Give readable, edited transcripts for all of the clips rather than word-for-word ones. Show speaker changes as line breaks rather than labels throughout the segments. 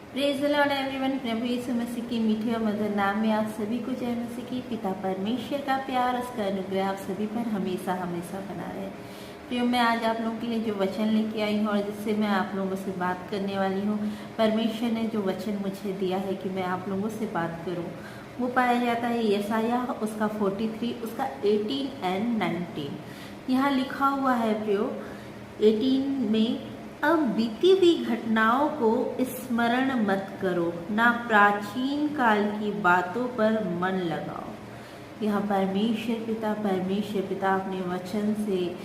Praise the lord everyone. प्रभु यीशु मसीह के मीठे और मधुर नाम में आप सभी को जय मसीह की। पिता परमेश्वर का प्यार, उसका अनुग्रह आप सभी पर हमेशा हमेशा बना रहे। प्रियो, मैं आज आप लोगों के लिए जो वचन लेके आई हूँ और जिससे मैं आप लोगों से बात करने वाली हूँ, परमेश्वर ने जो वचन मुझे दिया है कि मैं आप लोगों से बात करूँ, वो पाया जाता है यशायाह उसका 43 उसका 18 एंड 19। यहाँ लिखा हुआ है प्रियो 18 में, अब बीती हुई घटनाओं को स्मरण मत करो, ना प्राचीन काल की बातों पर मन लगाओ। यह परमेश्वर पिता अपने वचन से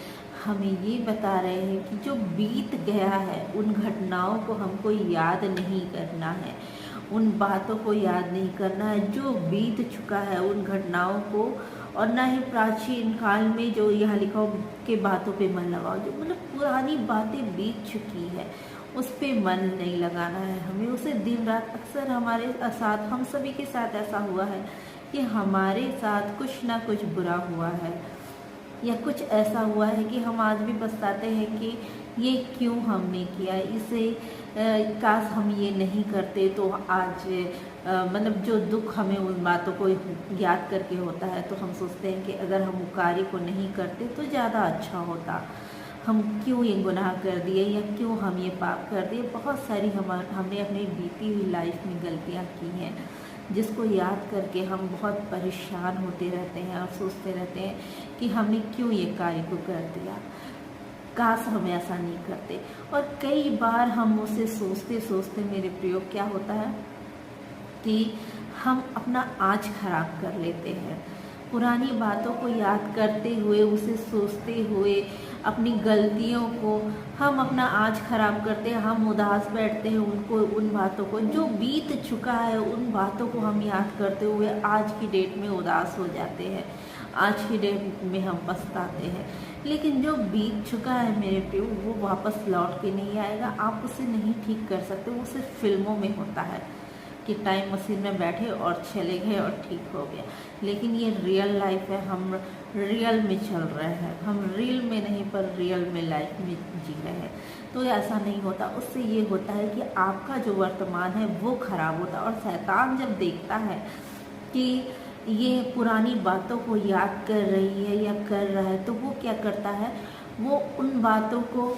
हमें ये बता रहे हैं कि जो बीत गया है उन घटनाओं को हमको याद नहीं करना है, उन बातों को याद नहीं करना है जो बीत चुका है उन घटनाओं को, और ना ही प्राचीन काल में जो यहाँ लिखा के बातों पे मन लगाओ। जो मतलब पुरानी बातें बीत चुकी है उस पे मन नहीं लगाना है हमें, उसे दिन रात। अक्सर हमारे साथ, हम सभी के साथ ऐसा हुआ है कि हमारे साथ कुछ ना कुछ बुरा हुआ है या कुछ ऐसा हुआ है कि हम आज भी पछताते हैं कि ये क्यों हमने किया, इसे काश हम ये नहीं करते तो आज मतलब जो दुख हमें उन बातों को याद करके होता है तो हम सोचते हैं कि अगर हम वो कार्य को नहीं करते तो ज़्यादा अच्छा होता, हम क्यों ये गुनाह कर दिए या क्यों हम ये पाप कर दिए। बहुत सारी हमने अपनी बीती हुई लाइफ में गलतियाँ की हैं जिसको याद करके हम बहुत परेशान होते रहते हैं और सोचते रहते हैं कि हमने क्यों ये कार्य को कर दिया, काश हम ऐसा नहीं करते। और कई बार हम उसे सोचते सोचते मेरे प्रयोग क्या होता है कि हम अपना आज खराब कर लेते हैं। पुरानी बातों को याद करते हुए, उसे सोचते हुए, अपनी गलतियों को हम अपना आज खराब करते हैं। हम उदास बैठते हैं उन बातों को जो बीत चुका है, उन बातों को हम याद करते हुए आज की डेट में उदास हो जाते हैं, आज की डेट में हम पछताते हैं। लेकिन जो बीत चुका है मेरे प्रियो, वो वापस लौट के नहीं आएगा, आप उसे नहीं ठीक कर सकते। वो सिर्फ फिल्मों में होता है कि टाइम मशीन में बैठे और चले गए और ठीक हो गया, लेकिन ये रियल लाइफ है। हम रियल में चल रहे हैं, हम रील में नहीं पर रियल में लाइफ में जी रहे हैं। तो ऐसा नहीं होता। उससे ये होता है कि आपका जो वर्तमान है वो खराब होता है। और शैतान जब देखता है कि ये पुरानी बातों को याद कर रही है या कर रहा है तो वो क्या करता है, वो उन बातों को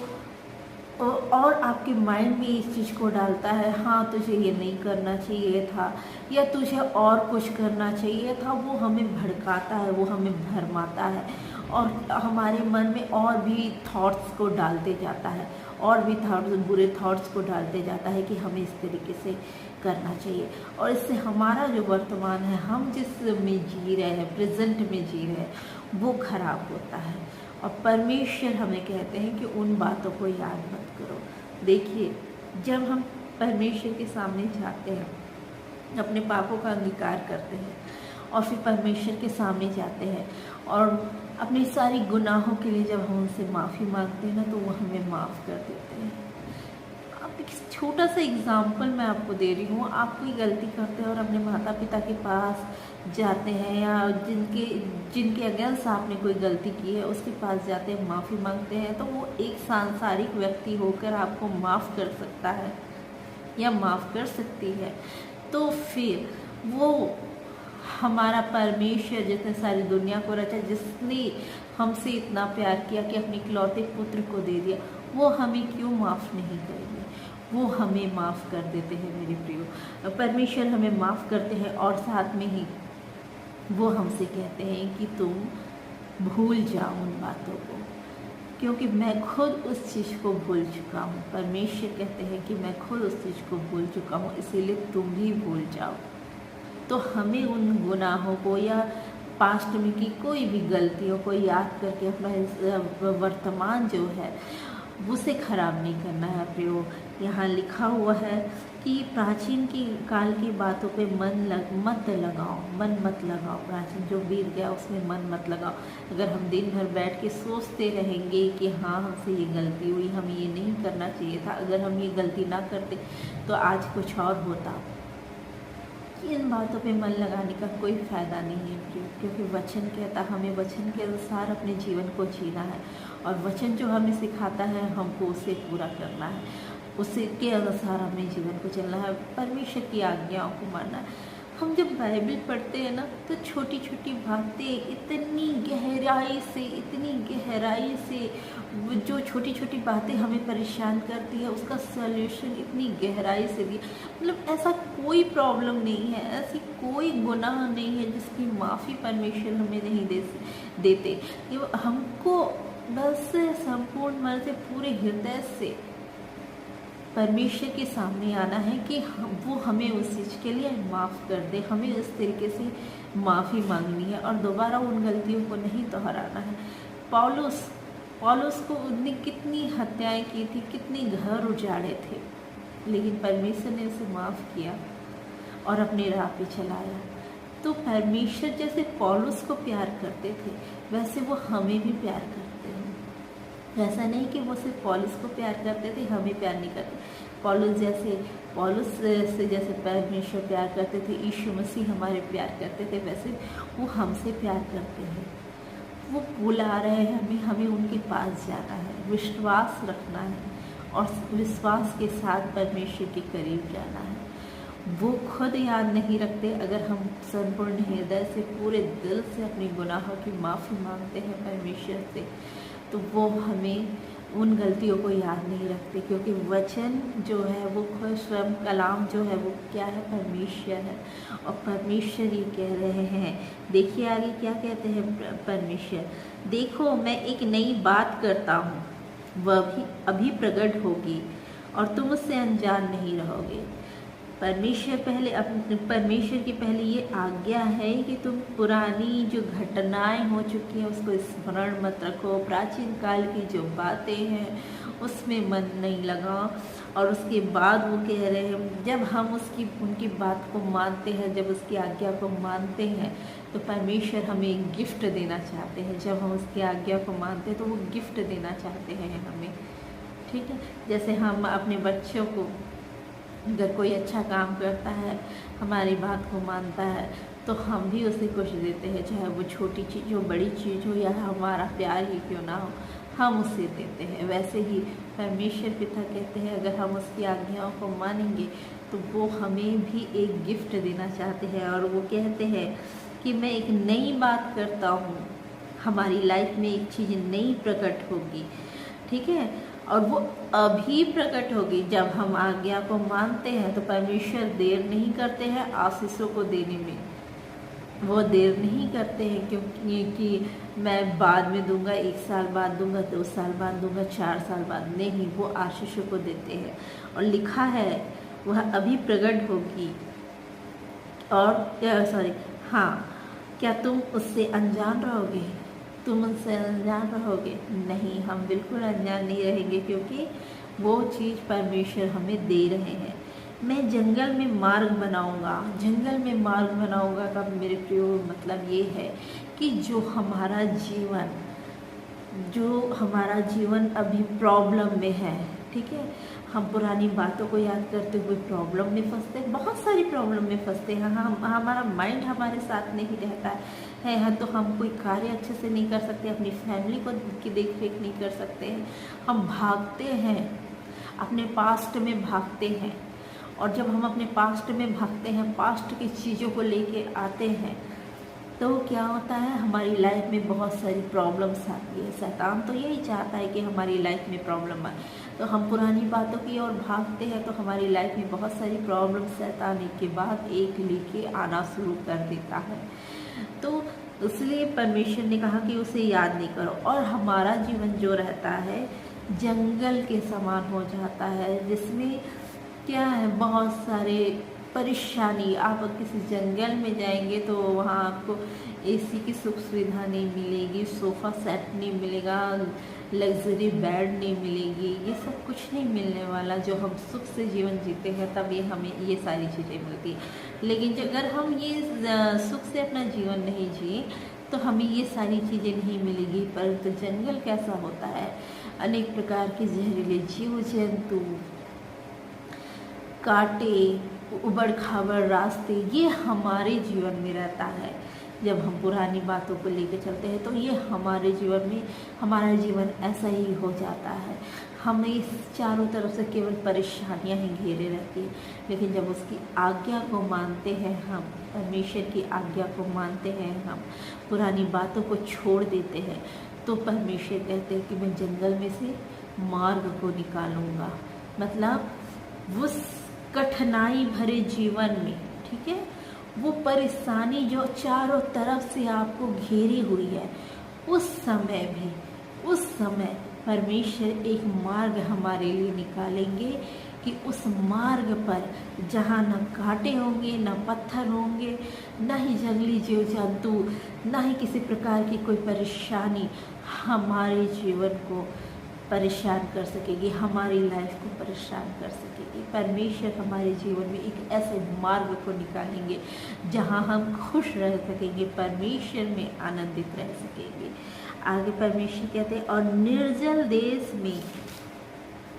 और आपके माइंड में इस चीज़ को डालता है, हाँ तुझे ये नहीं करना चाहिए था या तुझे और कुछ करना चाहिए था। वो हमें भड़काता है, वो हमें भरमाता है और हमारे मन में और भी थॉट्स को डालते जाता है, और भी बुरे थॉट्स को डालते जाता है कि हमें इस तरीके से करना चाहिए। और इससे हमारा जो वर्तमान है, हम जिस में जी रहे हैं, प्रेजेंट में जी रहे हैं, वो खराब होता है। और परमेश्वर हमें कहते हैं कि उन बातों को याद मत करो। देखिए, जब हम परमेश्वर के सामने जाते हैं, अपने पापों का अंगीकार करते हैं और फिर परमेश्वर के सामने जाते हैं और अपने सारी गुनाहों के लिए जब हम उनसे माफ़ी मांगते हैं ना, तो वो हमें माफ़ कर देते हैं। अब एक छोटा सा एग्जाम्पल मैं आपको दे रही हूँ। आप कोई गलती करते हैं और अपने माता पिता के पास जाते हैं या जिनके अगेंस्ट आपने कोई गलती की है उसके पास जाते हैं, माफ़ी मांगते हैं, तो वो एक सांसारिक व्यक्ति होकर आपको माफ़ कर सकता है या माफ़ कर सकती है। तो फिर वो हमारा परमेश्वर जिसने सारी दुनिया को रचा, जिसने हमसे इतना प्यार किया कि अपने इकलौते पुत्र को दे दिया, वो हमें क्यों माफ़ नहीं करेंगे? वो हमें माफ़ कर देते हैं मेरे प्रियो। परमेश्वर हमें माफ़ करते हैं और साथ में ही वो हमसे कहते हैं कि तुम भूल जाओ उन बातों को, क्योंकि मैं खुद उस चीज़ को भूल चुका हूँ। परमेश्वर कहते हैं कि मैं खुद उस चीज़ को भूल चुका हूँ, इसीलिए तुम भी भूल जाओ। तो हमें उन गुनाहों को या पास्ट में की कोई भी गलतियों को याद करके अपना वर्तमान जो है उसे खराब नहीं करना है प्रियो। यहाँ लिखा हुआ है कि प्राचीन की काल की बातों पे मन मत लगाओ। प्राचीन जो बीत गया उसमें मन मत लगाओ। अगर हम दिन भर बैठ के सोचते रहेंगे कि हाँ हमसे ये गलती हुई, हमें ये नहीं करना चाहिए था, अगर हम ये गलती ना करते तो आज कुछ और होता, इन बातों पे मन लगाने का कोई फ़ायदा नहीं है क्योंकि वचन कहता, हमें वचन के अनुसार अपने जीवन को जीना है और वचन जो हमें सिखाता है हमको उसे पूरा करना है। उसके अनुसार हमें जीवन को चलना है, परमेश्वर की आज्ञाओं को मानना है। हम जब बाइबल पढ़ते हैं ना तो छोटी छोटी बातें इतनी गहराई से जो छोटी छोटी बातें हमें परेशान करती है उसका सॉल्यूशन इतनी गहराई से भी, मतलब ऐसा कोई प्रॉब्लम नहीं है, ऐसी कोई गुनाह नहीं है जिसकी माफ़ी परमेश्वर हमें नहीं देते। हमको बस संपूर्ण मन से पूरे हृदय से परमेश्वर के सामने आना है कि वो हमें उस चीज़ के लिए माफ़ कर दे, हमें उस तरीके से माफ़ी मांगनी है और दोबारा उन गलतियों को नहीं दोहराना है। पौलुस को उनने कितनी हत्याएं की थी, कितने घर उजाड़े थे, लेकिन परमेश्वर ने उसे माफ़ किया और अपने राह पे चलाया। तो परमेश्वर जैसे पौलुस को प्यार करते थे वैसे वो हमें भी प्यार करते हैं। ऐसा नहीं कि वो सिर्फ पौलुस को प्यार करते थे, हमें प्यार नहीं करते। पौलुस से जैसे परमेश्वर प्यार करते थे, यीशु मसीह हमारे प्यार करते थे, वैसे वो हमसे प्यार करते हैं। वो बुला रहे हैं हमें उनके पास जाना है, विश्वास रखना है और विश्वास के साथ परमेश्वर के करीब जाना है। वो खुद याद नहीं रखते। अगर हम संपूर्ण हृदय से पूरे दिल से अपने गुनाहों की माफ़ी मांगते हैं परमेश्वर से, तो वो हमें उन गलतियों को याद नहीं रखते, क्योंकि वचन जो है वो खुद स्वयं कलाम जो है वो क्या है, परमेश्वर है। और परमेश्वर ये कह रहे हैं, देखिए आगे क्या कहते हैं परमेश्वर, देखो मैं एक नई बात करता हूँ, वह भी अभी प्रकट होगी और तुम उससे अनजान नहीं रहोगे। परमेश्वर की पहले ये आज्ञा है कि तुम पुरानी जो घटनाएं हो चुकी हैं उसको स्मरण मत रखो, प्राचीन काल की जो बातें हैं उसमें मन नहीं लगाओ। और उसके बाद वो कह रहे हैं जब हम उनकी बात को मानते हैं, जब उसकी आज्ञा को मानते हैं तो परमेश्वर हमें एक गिफ्ट देना चाहते हैं। जब हम उसकी आज्ञा को मानते हैं तो वो गिफ्ट देना चाहते हैं हमें, ठीक है। जैसे हम अपने बच्चों को, अगर कोई अच्छा काम करता है, हमारी बात को मानता है, तो हम भी उसे कुछ देते हैं, चाहे वो छोटी चीज़ हो, बड़ी चीज़ हो, या हमारा प्यार ही क्यों ना हो, हम उसे देते हैं। वैसे ही परमेश्वर पिता कहते हैं अगर हम उसकी आज्ञाओं को मानेंगे तो वो हमें भी एक गिफ्ट देना चाहते हैं। और वो कहते हैं कि मैं एक नई बात करता हूँ, हमारी लाइफ में एक चीज़ नई प्रकट होगी, ठीक है। और वो अभी प्रकट होगी जब हम आज्ञा को मानते हैं। तो परमेश्वर देर नहीं करते हैं आशीषों को देने में, वो देर नहीं करते हैं क्योंकि मैं बाद में दूंगा, 1 साल बाद दूंगा, 2 साल बाद दूंगा, 4 साल बाद, नहीं, वो आशीषों को देते हैं। और लिखा है वह अभी प्रकट होगी और क्या तुम उससे अनजान रहोगे? तुम उनसे अनजान रहोगे? नहीं, हम बिल्कुल अनजान नहीं रहेंगे, क्योंकि वो चीज़ परमेश्वर हमें दे रहे हैं। मैं जंगल में मार्ग बनाऊंगा। जंगल में मार्ग बनाऊंगा का मेरे प्रियो मतलब ये है कि जो हमारा जीवन अभी प्रॉब्लम में है, ठीक है, हम पुरानी बातों को याद करते हुए प्रॉब्लम में फंसते हैं, बहुत सारी प्रॉब्लम में फंसते हैं। हमारा माइंड हमारे साथ नहीं रहता है, तो हम कोई कार्य अच्छे से नहीं कर सकते, अपनी फैमिली की देख रेख नहीं कर सकते हैं। हम भागते हैं, अपने पास्ट में भागते हैं, और जब हम अपने पास्ट में भागते हैं, पास्ट की चीज़ों को लेके आते हैं, तो क्या होता है, हमारी लाइफ में बहुत सारी प्रॉब्लम्स आती है। शैतान तो यही चाहता है कि हमारी लाइफ में प्रॉब्लम आए, तो हम पुरानी बातों की ओर भागते हैं, तो हमारी लाइफ में बहुत सारी प्रॉब्लम्स शैतान एक के बाद एक लेके आना शुरू कर देता है। तो इसलिए परमेश्वर ने कहा कि उसे याद नहीं करो, और हमारा जीवन जो रहता है जंगल के समान हो जाता है, जिसमें क्या है, बहुत सारे परेशानी। आप किसी जंगल में जाएंगे तो वहाँ आपको एसी की सुख सुविधा नहीं मिलेगी, सोफ़ा सेट नहीं मिलेगा, लग्जरी बेड नहीं मिलेगी, ये सब कुछ नहीं मिलने वाला। जो हम सुख से जीवन जीते हैं तब ये हमें ये सारी चीज़ें मिलती हैं। लेकिन अगर हम ये सुख से अपना जीवन नहीं जिए तो हमें ये सारी चीज़ें नहीं मिलेगी। परंतु जंगल कैसा होता है, अनेक प्रकार के जहरीले जीव जंतु, कांटे, उबड़ खाबड़ रास्ते, ये हमारे जीवन में रहता है। जब हम पुरानी बातों को लेकर चलते हैं तो ये हमारे जीवन में, हमारा जीवन ऐसा ही हो जाता है। हमें चारों तरफ से केवल परेशानियां ही घेरे रहती है। लेकिन जब उसकी आज्ञा को मानते हैं हम, परमेश्वर की आज्ञा को मानते हैं हम, पुरानी बातों को छोड़ देते हैं, तो परमेश्वर कहते हैं कि मैं जंगल में से मार्ग को निकालूंगा। मतलब उस कठिनाई भरे जीवन में, ठीक है, वो परेशानी जो चारों तरफ से आपको घेरी हुई है, उस समय परमेश्वर एक मार्ग हमारे लिए निकालेंगे कि उस मार्ग पर जहाँ न कांटे होंगे, न पत्थर होंगे, न ही जंगली जीव जंतु, न ही किसी प्रकार की कोई परेशानी हमारे जीवन को परेशान कर सकेगी, हमारी लाइफ को परेशान कर सकेगी। परमेश्वर हमारे जीवन में एक ऐसे मार्ग को निकालेंगे जहाँ हम खुश रह सकेंगे, परमेश्वर में आनंदित रह सकेंगे। आगे परमेश्वर कहते हैं, और निर्जल देश में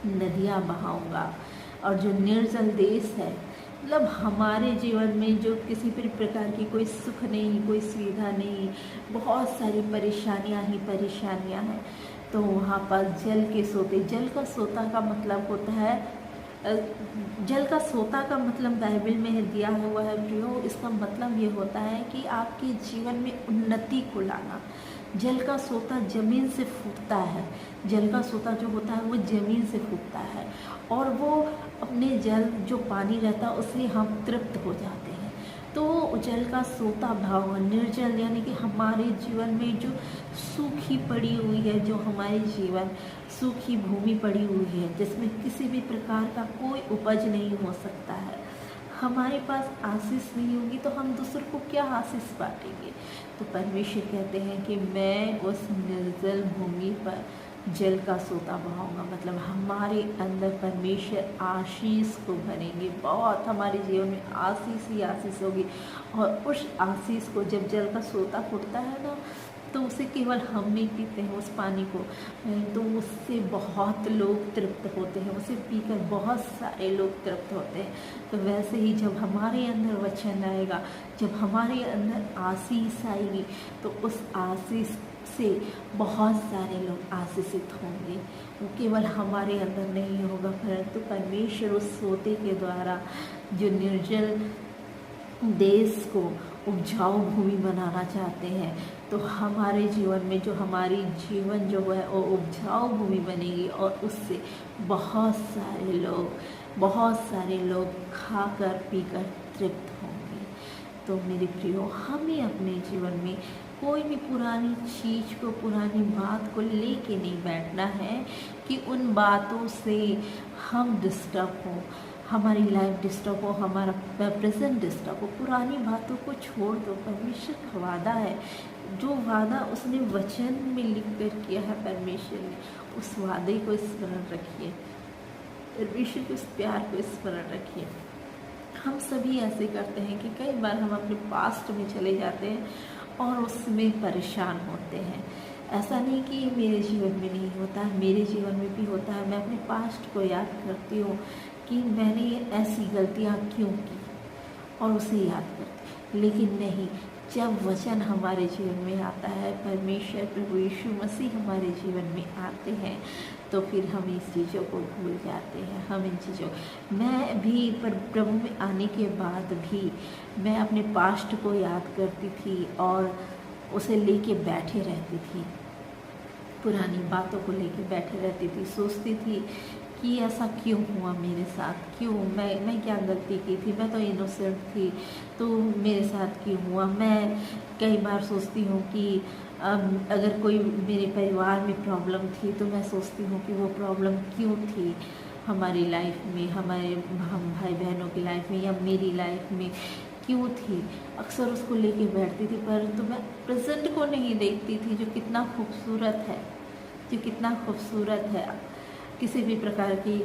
नदियाँ बहाऊंगा। और जो निर्जल देश है, मतलब हमारे जीवन में जो किसी भी प्रकार की कोई सुख नहीं, कोई सुविधा नहीं, बहुत सारी परेशानियाँ ही परेशानियाँ हैं, तो वहाँ पर जल के सोते, जल का सोता का मतलब होता है, जल का सोता का मतलब बाइबल में दिया हुआ है प्रियो, इसका मतलब ये होता है कि आपके जीवन में उन्नति को लाना। जल का सोता ज़मीन से फूटता है, जल का सोता जो होता है वो ज़मीन से फूटता है, और वो अपने जल जो पानी रहता है उससे हम तृप्त हो जाते हैं। तो जल का सोता भाव निर्जल, यानी कि हमारे जीवन में जो सूखी पड़ी हुई है, जो हमारे जीवन सूखी भूमि पड़ी हुई है, जिसमें किसी भी प्रकार का कोई उपज नहीं हो सकता है, हमारे पास आशीष नहीं होगी तो हम दूसरों को क्या आशीष बांटेंगे। तो परमेश्वर कहते हैं कि मैं उस निर्जल भूमि पर जल का सोता बहाऊंगा। मतलब हमारे अंदर परमेश्वर आशीष को भरेंगे, बहुत हमारे जीवन में आशीष ही आशीष होगी। और उस आशीष को जब जल का सोता फूटता है ना, तो उसे केवल हम नहीं पीते हैं उस पानी को, तो उससे बहुत लोग तृप्त होते हैं, उसे पीकर बहुत सारे लोग तृप्त होते हैं। तो वैसे ही जब हमारे अंदर वचन आएगा, जब हमारे अंदर आशीष आएगी, तो उस आशीष से बहुत सारे लोग आशीषित होंगे। वो केवल हमारे अंदर नहीं होगा, परंतु परमेश्वर उस सोते के द्वारा जो निर्जल देश को उपजाऊ भूमि बनाना चाहते हैं, तो हमारे जीवन में जो हमारी जीवन जो है वो उपजाऊ भूमि बनेगी, और उससे बहुत सारे लोग खाकर पीकर तृप्त होंगे। तो मेरे प्रियो, हमें अपने जीवन में कोई भी पुरानी चीज़ को, पुरानी बात को लेके नहीं बैठना है कि उन बातों से हम डिस्टर्ब हों, हमारी लाइफ डिस्टर्ब हो, हमारा प्रेजेंट डिस्टर्ब हो। पुरानी बातों को छोड़ दो। परमेश्वर का वादा है, जो वादा उसने वचन में लिख कर किया है परमेश्वर ने, उस वादे को स्मरण रखिए, परमेश्वर के उस प्यार को स्मरण रखिए। हम सभी ऐसे करते हैं कि कई बार हम अपने पास्ट में चले जाते हैं और उसमें परेशान होते हैं। ऐसा नहीं कि मेरे जीवन में नहीं होता है, मेरे जीवन में भी होता है। मैं अपने पास्ट को याद करती हूँ कि मैंने ऐसी गलतियाँ क्यों की, और उसे याद करती। लेकिन नहीं, जब वचन हमारे जीवन में आता है, परमेश्वर प्रभु यीशु मसीह हमारे जीवन में आते हैं, तो फिर हम इस चीज़ों को भूल जाते हैं। हम इन चीज़ों, मैं भी प्रभु में आने के बाद भी मैं अपने पास्ट को याद करती थी और उसे लेके बैठे रहती थी, पुरानी बातों को लेके बैठे रहती थी, सोचती थी कि ऐसा क्यों हुआ मेरे साथ, क्यों मैं क्या गलती की थी, मैं तो इनोसेंट थी, तो मेरे साथ क्यों हुआ। मैं कई बार सोचती हूँ कि अगर कोई मेरे परिवार में प्रॉब्लम थी, तो मैं सोचती हूँ कि वो प्रॉब्लम क्यों थी हमारी लाइफ में, हमारे हम भाई बहनों की लाइफ में या मेरी लाइफ में क्यों थी। अक्सर उसको लेके बैठती थी, परंतु मैं प्रेजेंट को नहीं देखती थी, जो कितना खूबसूरत है। किसी भी प्रकार की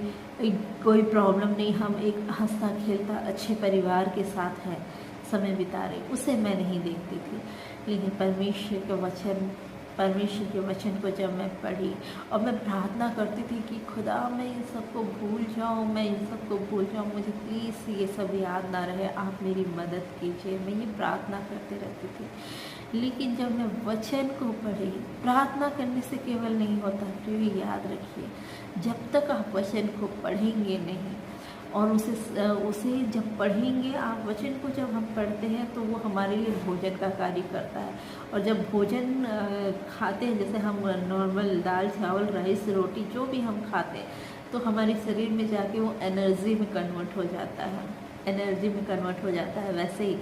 कोई प्रॉब्लम नहीं, हम एक हंसता खेलता अच्छे परिवार के साथ है समय बिता रहे, उसे मैं नहीं देखती थी। लेकिन परमेश्वर का वचन परमेश्वर के वचन को जब मैं पढ़ी और मैं प्रार्थना करती थी कि खुदा मैं इन सबको भूल जाऊँ, मैं इन सबको भूल जाऊँ, मुझे प्लीज़ ये सब याद ना रहे, आप मेरी मदद कीजिए। मैं ये प्रार्थना करते रहती थी। लेकिन जब मैं वचन को पढ़ी, प्रार्थना करने से केवल नहीं होता, तो ये याद रखिए, जब तक आप वचन को पढ़ेंगे नहीं और उसे जब पढ़ेंगे आप, वचन को जब हम पढ़ते हैं तो वो हमारे लिए भोजन का कार्य करता है। और जब भोजन खाते हैं, जैसे हम नॉर्मल दाल चावल राइस रोटी जो भी हम खाते हैं, तो हमारे शरीर में जाके वो एनर्जी में कन्वर्ट हो जाता है, एनर्जी में कन्वर्ट हो जाता है। वैसे ही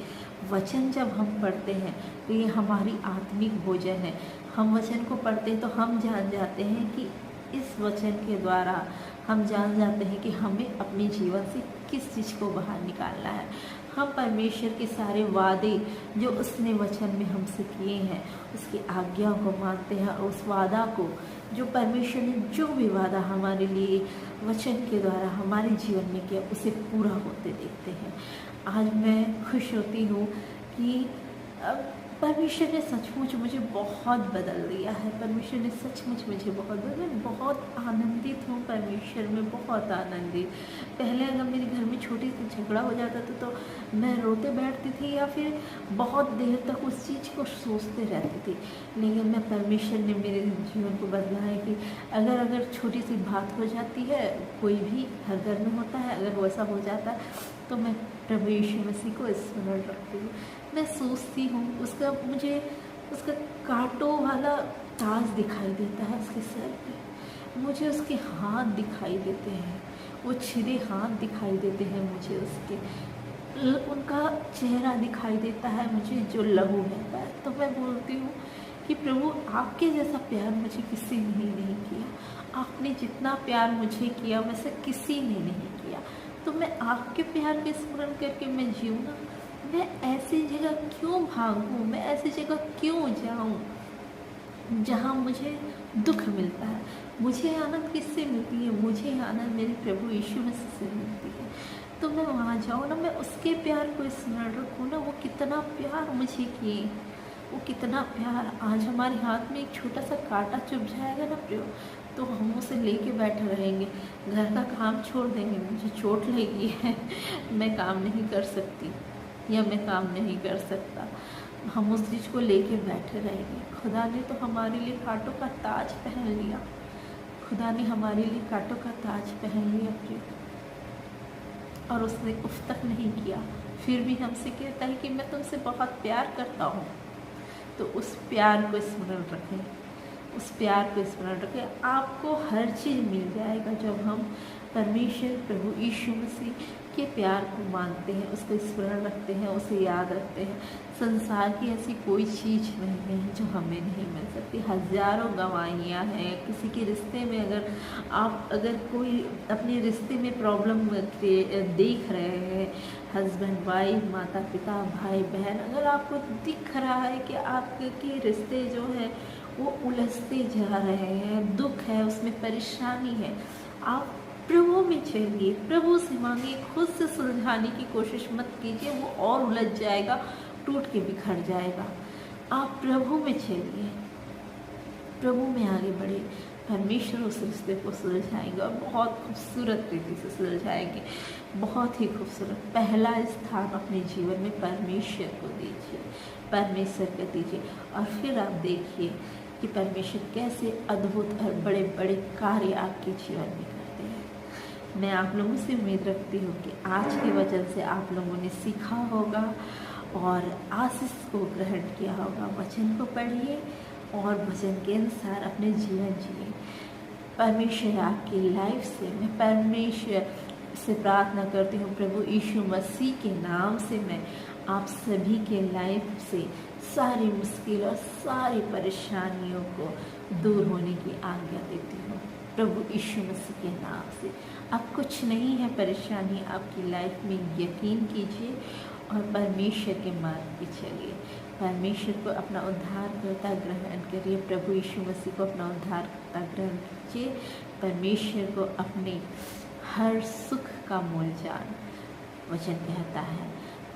वचन जब हम पढ़ते हैं तो ये हमारी आत्मिक भोजन है। हम वचन को पढ़ते हैं तो हम जान जाते हैं कि इस वचन के द्वारा हम जान जाते हैं कि हमें अपने जीवन से किस चीज़ को बाहर निकालना है। हम परमेश्वर के सारे वादे जो उसने वचन में हमसे किए हैं, उसकी आज्ञाओं को मानते हैं और उस वादा को, जो परमेश्वर ने जो भी वादा हमारे लिए वचन के द्वारा हमारे जीवन में किया, उसे पूरा होते देखते हैं। आज मैं खुश होती हूँ कि परमेश्वर ने सचमुच मुझे बहुत बदल दिया है। परमेश्वर ने सचमुच मुझे बहुत बदला। मैं बहुत आनंदित हूँ परमेश्वर में, बहुत आनंदित। पहले अगर मेरे घर में छोटी सी झगड़ा हो जाता था तो मैं रोते बैठती थी या फिर बहुत देर तक उस चीज़ को सोचते रहती थी। लेकिन मैं परमेश्वर ने मेरे जीवन को बदला है कि अगर छोटी सी बात हो जाती है, कोई भी हर घर में होता है, अगर वैसा हो जाता है तो मैं प्रभु यीशु मसीह को स्मरण रखती हूँ। मैं सोचती हूँ मुझे उसका कांटों वाला ताज दिखाई देता है उसके सर पे, मुझे उसके हाथ दिखाई देते हैं, वो छिदे हाथ दिखाई देते हैं मुझे, उनका चेहरा दिखाई देता है मुझे जो लहू रहता है। तो मैं बोलती हूँ कि प्रभु आपके जैसा प्यार मुझे किसी ने नहीं किया, आपने जितना प्यार मुझे किया वैसे किसी ने नहीं किया। तो मैं आपके प्यार के स्मरण करके मैं जीऊँ ना, मैं ऐसी जगह क्यों भागूं, मैं ऐसी जगह क्यों जाऊं जहां मुझे दुख मिलता है। मुझे आनंद किससे मिलती है? मुझे आनंद मेरे प्रभु यीशु मसीह से मिलती है। तो मैं वहां जाऊं ना, मैं उसके प्यार को स्मरण रखूं ना, वो कितना प्यार मुझे किए, वो कितना प्यार। आज हमारे हाथ में एक छोटा सा कांटा चुभ जाएगा ना प्रियो, तो हम उसे लेके बैठे रहेंगे, घर का काम छोड़ देंगे, मुझे चोट लगी है, मैं काम नहीं कर सकती या मैं काम नहीं कर सकता, हम उस चीज़ को लेके बैठे रहेंगे। खुदा ने तो हमारे लिए कांटों का ताज पहन लिया, खुदा ने हमारे लिए कांटों का ताज पहन लिया प्रिय, और उसने उफ तक नहीं किया, फिर भी हमसे कहता है कि मैं तुमसे बहुत प्यार करता हूँ। तो उस प्यार को स्मरण रखें, उस प्यार को स्मरण रखें। आपको हर चीज़ मिल जाएगा जब हम परमेश्वर प्रभु यीशु मसीह के प्यार को मानते हैं, उसको स्मरण रखते हैं, उसे याद रखते हैं। संसार की ऐसी कोई चीज़ नहीं है जो हमें नहीं मिल सकती। हज़ारों गवाहियाँ हैं किसी के रिश्ते में। अगर कोई अपने रिश्ते में प्रॉब्लम देख रहे हैं, हस्बैंड वाइफ, माता पिता, भाई बहन, अगर आपको दिख रहा है कि आपके रिश्ते जो है वो उलझते जा रहे हैं, दुख है, उसमें परेशानी है, आप प्रभु में चलिए, प्रभु से मांगिए, खुद से सुलझाने की कोशिश मत कीजिए, वो और उलझ जाएगा, टूट के बिखर जाएगा। आप प्रभु में चलिए, प्रभु में आगे बढ़े, परमेश्वर उस रिश्ते को सुलझाएंगे और बहुत खूबसूरत रीति से सुलझाएंगे, बहुत ही खूबसूरत। पहला स्थान अपने जीवन में परमेश्वर को दीजिए, परमेश्वर को दीजिए, और फिर आप देखिए कि परमेश्वर कैसे अद्भुत और बड़े बड़े कार्य आपके जीवन में करते हैं। मैं आप लोगों से उम्मीद रखती हूँ कि आज के वचन से आप लोगों ने सीखा होगा और आशीष को ग्रहण किया होगा। वचन को पढ़िए और वचन के अनुसार अपने जीवन जिए। परमेश्वर आपकी लाइफ से, मैं परमेश्वर से प्रार्थना करती हूँ, प्रभु यीशु मसीह के नाम से मैं आप सभी के लाइफ से सारी मुश्किल और सारी परेशानियों को दूर होने की आज्ञा देती हूँ, प्रभु यीशु मसीह के नाम से। अब कुछ नहीं है परेशानी आपकी लाइफ में, यकीन कीजिए और परमेश्वर के मार्ग पे चलिए। परमेश्वर को अपना उद्धारकर्ता ग्रहण करिए, प्रभु यीशु मसीह को अपना उद्धारकर्ता ग्रहण कीजिए। परमेश्वर को अपने हर सुख का मूल जान, वचन कहता है,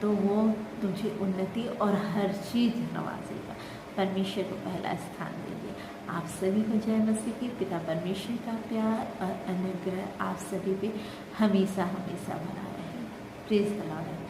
तो वो तुझे उन्नति और हर चीज़ नवाजेगा। परमेश्वर को पहला स्थान दीजिए। आप सभी को जय मसीह की। पिता परमेश्वर का प्यार और अनुग्रह आप सभी पे हमेशा हमेशा बना रहे। Praise the Lord.